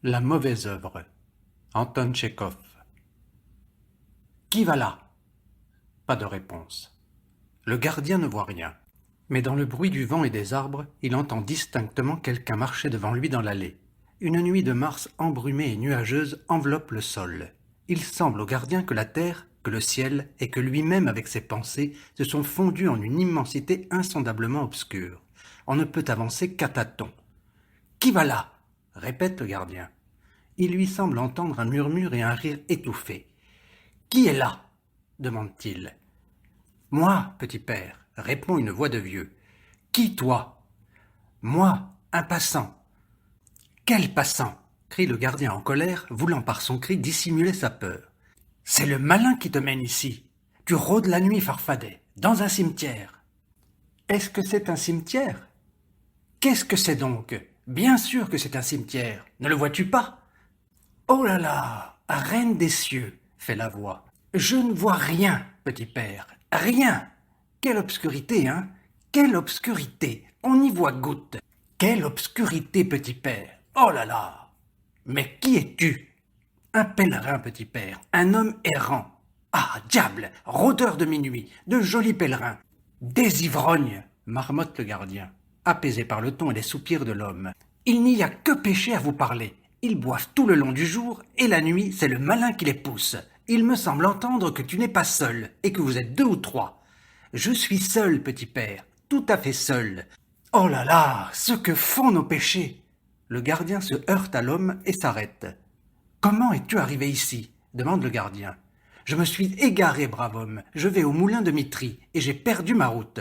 La mauvaise œuvre. Anton Tchekhov. Qui va là? Pas de réponse. Le gardien ne voit rien. Mais dans le bruit du vent et des arbres, il entend distinctement quelqu'un marcher devant lui dans l'allée. Une nuit de mars embrumée et nuageuse enveloppe le sol. Il semble au gardien que la terre, que le ciel et que lui-même avec ses pensées se sont fondus en une immensité insondablement obscure. On ne peut avancer qu'à tâtons. « Qui va là ?» répète le gardien. Il lui semble entendre un murmure et un rire étouffé. « Qui est là ?» demande-t-il. « Moi, petit père, » répond une voix de vieux. « Qui, toi ?»« Moi, un passant. »« Quel passant ?» crie le gardien en colère, voulant par son cri dissimuler sa peur. « C'est le malin qui te mène ici. Tu rôdes la nuit, Farfadet, dans un cimetière. »« Est-ce que c'est un cimetière ?»« Qu'est-ce que c'est donc ? Bien sûr que c'est un cimetière. Ne le vois-tu pas ? » « Oh là là, reine des cieux, fait la voix. Je ne vois rien, petit père, rien. Quelle obscurité, hein? Quelle obscurité, on y voit goutte. Quelle obscurité, petit père. Oh là là. Mais qui es-tu? Un pèlerin, petit père, un homme errant. Ah, diable, rôdeur de minuit, de jolis pèlerins. Des ivrognes, marmotte le gardien, apaisé par le ton et les soupirs de l'homme. Il n'y a que péché à vous parler. Ils boivent tout le long du jour, et la nuit, c'est le malin qui les pousse. Il me semble entendre que tu n'es pas seul, et que vous êtes deux ou trois. Je suis seul, petit père, tout à fait seul. Oh là là, ce que font nos péchés! Le gardien se heurte à l'homme et s'arrête. Comment es-tu arrivé ici? Demande le gardien. Je me suis égaré, brave homme. Je vais au moulin de Mitry, et j'ai perdu ma route.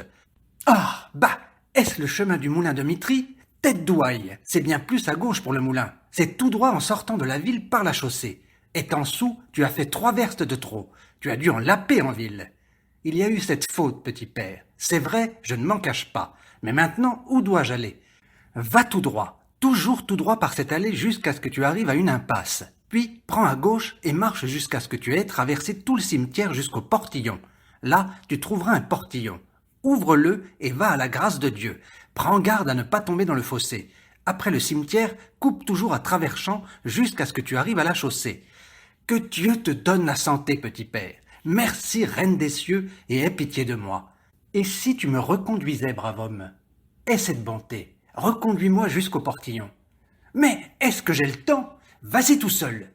Ah, bah, est-ce le chemin du moulin de Mitry? Tête d'ouaille, c'est bien plus à gauche pour le moulin. C'est tout droit en sortant de la ville par la chaussée. Étant sous, tu as fait 3 verstes de trop. Tu as dû en laper en ville. Il y a eu cette faute, petit père. C'est vrai, je ne m'en cache pas. Mais maintenant, où dois-je aller? Va tout droit, toujours tout droit par cette allée jusqu'à ce que tu arrives à une impasse. Puis, prends à gauche et marche jusqu'à ce que tu aies traversé tout le cimetière jusqu'au portillon. Là, tu trouveras un portillon. Ouvre-le et va à la grâce de Dieu. Prends garde à ne pas tomber dans le fossé. Après le cimetière, coupe toujours à travers champs jusqu'à ce que tu arrives à la chaussée. Que Dieu te donne la santé, petit père. Merci, reine des cieux, et aie pitié de moi. Et si tu me reconduisais, brave homme? Aie cette bonté. Reconduis-moi jusqu'au portillon. Mais est-ce que j'ai le temps? Vas-y tout seul.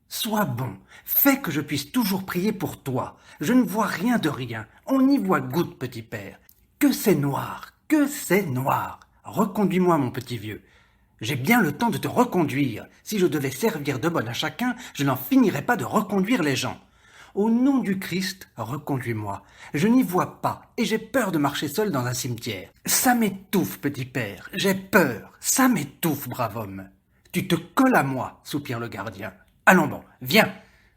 Sois bon, fais que je puisse toujours prier pour toi. Je ne vois rien de rien, on y voit goutte, petit père. Que c'est noir, que c'est noir. Reconduis-moi, mon petit vieux. J'ai bien le temps de te reconduire. Si je devais servir de bonne à chacun, je n'en finirais pas de reconduire les gens. Au nom du Christ, reconduis-moi. Je n'y vois pas, et j'ai peur de marcher seul dans un cimetière. Ça m'étouffe, petit père, j'ai peur. Ça m'étouffe, brave homme. Tu te colles à moi, soupire le gardien. Allons bon, viens.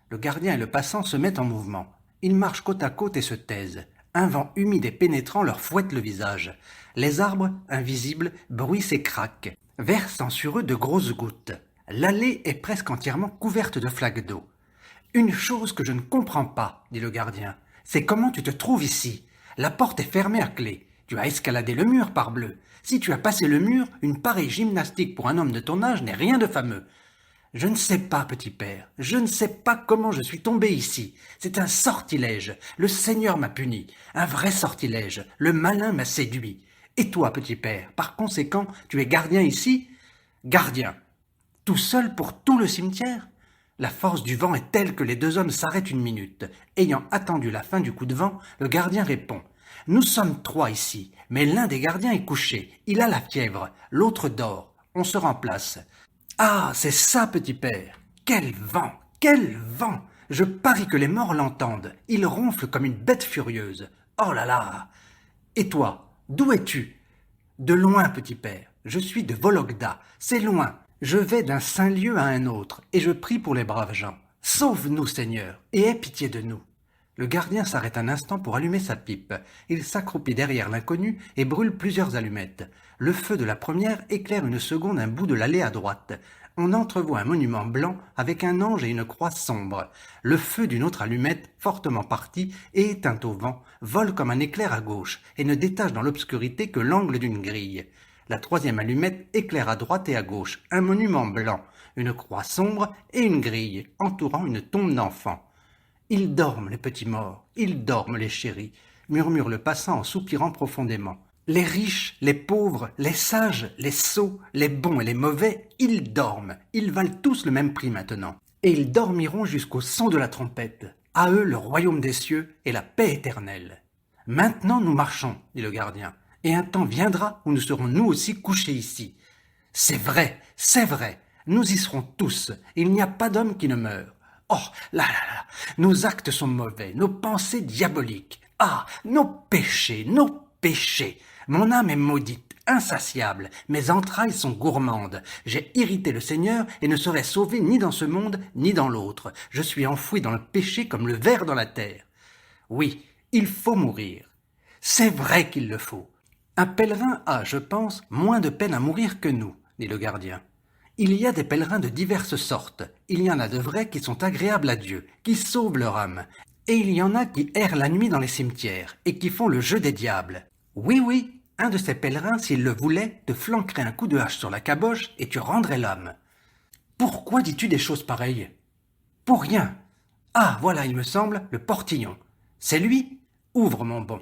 Le gardien et le passant se mettent en mouvement. Ils marchent côte à côte et se taisent. Un vent humide et pénétrant leur fouette le visage. Les arbres, invisibles, bruissent et craquent, versant sur eux de grosses gouttes. L'allée est presque entièrement couverte de flaques d'eau. « Une chose que je ne comprends pas, dit le gardien, c'est comment tu te trouves ici. La porte est fermée à clé. Tu as escaladé le mur, parbleu. Si tu as passé le mur, une pareille gymnastique pour un homme de ton âge n'est rien de fameux. Je ne sais pas, petit père, je ne sais pas comment je suis tombé ici. C'est un sortilège. Le Seigneur m'a puni. Un vrai sortilège. Le malin m'a séduit. Et toi, petit père, par conséquent, tu es gardien ici? Gardien. Tout seul pour tout le cimetière? La force du vent est telle que les deux hommes s'arrêtent une minute. Ayant attendu la fin du coup de vent, le gardien répond. Nous sommes 3 ici, mais l'un des gardiens est couché. Il a la fièvre, l'autre dort. On se remplace. Ah, c'est ça, petit père. Quel vent, quel vent! Je parie que les morts l'entendent. Il ronfle comme une bête furieuse. Oh là là! Et toi, d'où es-tu? De loin, petit père. Je suis de Vologda. C'est loin. Je vais d'un saint lieu à un autre, et je prie pour les braves gens. Sauve-nous, Seigneur, et aie pitié de nous. Le gardien s'arrête un instant pour allumer sa pipe. Il s'accroupit derrière l'inconnu et brûle plusieurs allumettes. Le feu de la première éclaire une seconde un bout de l'allée à droite. On entrevoit un monument blanc avec un ange et une croix sombre. Le feu d'une autre allumette, fortement partie et éteinte au vent, vole comme un éclair à gauche et ne détache dans l'obscurité que l'angle d'une grille. La troisième allumette éclaire à droite et à gauche un monument blanc, une croix sombre et une grille entourant une tombe d'enfant. « Ils dorment, les petits morts, ils dorment, les chéris », murmure le passant en soupirant profondément. Les riches, les pauvres, les sages, les sots, les bons et les mauvais, ils dorment. Ils valent tous le même prix maintenant. Et ils dormiront jusqu'au son de la trompette. À eux le royaume des cieux et la paix éternelle. Maintenant nous marchons, dit le gardien, et un temps viendra où nous serons nous aussi couchés ici. C'est vrai, nous y serons tous, et il n'y a pas d'homme qui ne meure. Oh, là, nos actes sont mauvais, nos pensées diaboliques. Ah, nos péchés. Mon âme est maudite, insatiable, mes entrailles sont gourmandes. J'ai irrité le Seigneur et ne serai sauvé ni dans ce monde ni dans l'autre. Je suis enfoui dans le péché comme le ver dans la terre. Oui, il faut mourir. C'est vrai qu'il le faut. Un pèlerin a, je pense, moins de peine à mourir que nous, dit le gardien. Il y a des pèlerins de diverses sortes. Il y en a de vrais qui sont agréables à Dieu, qui sauvent leur âme. Et il y en a qui errent la nuit dans les cimetières et qui font le jeu des diables. Oui, un de ces pèlerins, s'il le voulait, te flanquerait un coup de hache sur la caboche et tu rendrais l'âme. Pourquoi dis-tu des choses pareilles? Pour rien. Ah, voilà, il me semble, le portillon. C'est lui? Ouvre, mon bon.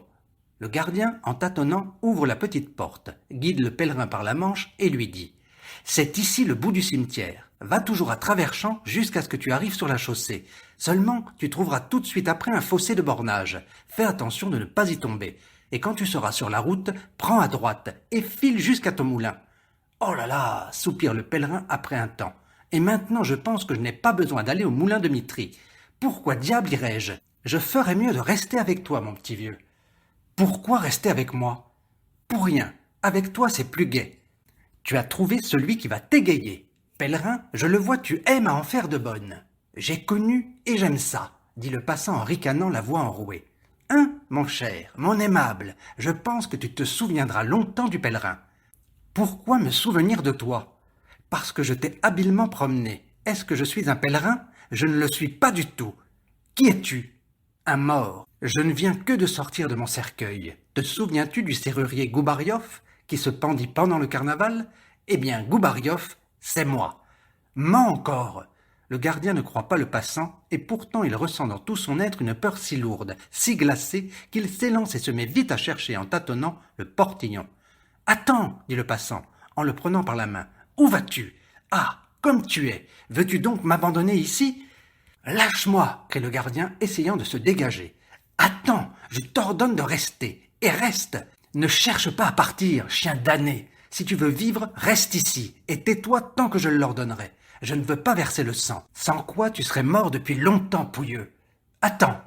Le gardien, en tâtonnant, ouvre la petite porte, guide le pèlerin par la manche et lui dit « C'est ici le bout du cimetière. Va toujours à travers champs jusqu'à ce que tu arrives sur la chaussée. Seulement, tu trouveras tout de suite après un fossé de bornage. Fais attention de ne pas y tomber. Et quand tu seras sur la route, prends à droite et file jusqu'à ton moulin. »« Oh là là !» soupire le pèlerin après un temps. « Et maintenant je pense que je n'ai pas besoin d'aller au moulin de Mitry. Pourquoi diable irais-je? Je ferais mieux de rester avec toi, mon petit vieux. » Pourquoi rester avec moi? Pour rien. Avec toi, c'est plus gai. Tu as trouvé celui qui va t'égayer. Pèlerin, je le vois, tu aimes à en faire de bonnes. J'ai connu et j'aime ça, dit le passant en ricanant la voix enrouée. Hein, mon cher, mon aimable, je pense que tu te souviendras longtemps du pèlerin. Pourquoi me souvenir de toi? Parce que je t'ai habilement promené. Est-ce que je suis un pèlerin? Je ne le suis pas du tout. Qui es-tu? Un mort. Je ne viens que de sortir de mon cercueil. Te souviens-tu du serrurier Goubariov qui se pendit pendant le carnaval? Eh bien, Goubariov, c'est moi. Mens encore. Le gardien ne croit pas le passant, et pourtant il ressent dans tout son être une peur si lourde, si glacée, qu'il s'élance et se met vite à chercher en tâtonnant le portillon. « Attends, dit le passant, en le prenant par la main. Où vas-tu? Ah, comme tu es. Veux-tu donc m'abandonner ici? Lâche-moi, crie le gardien, essayant de se dégager. Attends, je t'ordonne de rester, et reste. Ne cherche pas à partir, chien damné. Si tu veux vivre, reste ici, et tais-toi tant que je l'ordonnerai. Je ne veux pas verser le sang, sans quoi tu serais mort depuis longtemps, pouilleux. Attends.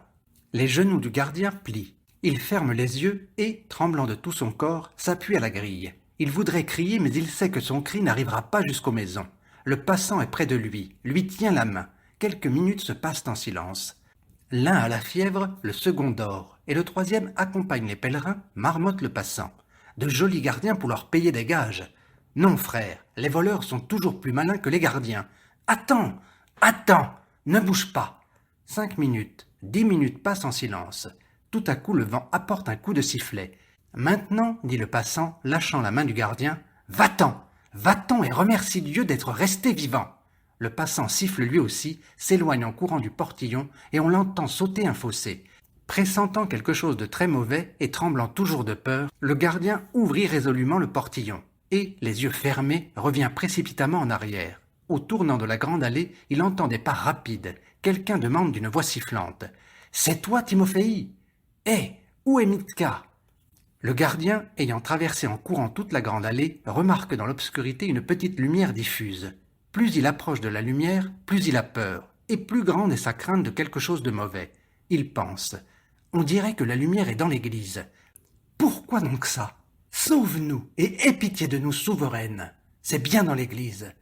Les genoux du gardien plient. Il ferme les yeux et, tremblant de tout son corps, s'appuie à la grille. Il voudrait crier, mais il sait que son cri n'arrivera pas jusqu'aux maisons. Le passant est près de lui tient la main. Quelques minutes se passent en silence. L'un a la fièvre, le second dort, et le troisième accompagne les pèlerins, marmotte le passant. De jolis gardiens pour leur payer des gages. Non, frère, les voleurs sont toujours plus malins que les gardiens. Attends, ne bouge pas. 5 minutes, 10 minutes passent en silence. Tout à coup, le vent apporte un coup de sifflet. Maintenant, dit le passant, lâchant la main du gardien, va-t'en et remercie Dieu d'être resté vivant. Le passant siffle lui aussi, s'éloigne en courant du portillon, et on l'entend sauter un fossé. Pressentant quelque chose de très mauvais et tremblant toujours de peur, le gardien ouvrit résolument le portillon, et, les yeux fermés, revient précipitamment en arrière. Au tournant de la grande allée, il entend des pas rapides. Quelqu'un demande d'une voix sifflante. « C'est toi, Timofeï? Hé, où est Mitka ?» Le gardien, ayant traversé en courant toute la grande allée, remarque dans l'obscurité une petite lumière diffuse. Plus il approche de la lumière, plus il a peur, et plus grande est sa crainte de quelque chose de mauvais. Il pense « On dirait que la lumière est dans l'église. Pourquoi donc ça? Sauve-nous et aie pitié de nous, souveraine. C'est bien dans l'église. »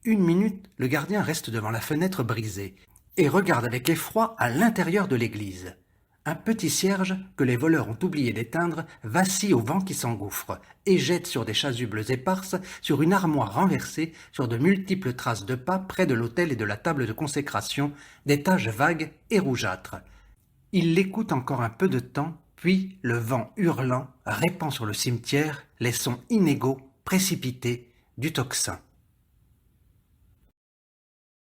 Une minute, le gardien reste devant la fenêtre brisée et regarde avec effroi à l'intérieur de l'église. Un petit cierge, que les voleurs ont oublié d'éteindre, vacille au vent qui s'engouffre et jette sur des chasubles éparses, sur une armoire renversée, sur de multiples traces de pas près de l'autel et de la table de consécration, des taches vagues et rougeâtres. Il l'écoute encore un peu de temps, puis, le vent hurlant, répand sur le cimetière les sons inégaux précipité du tocsin.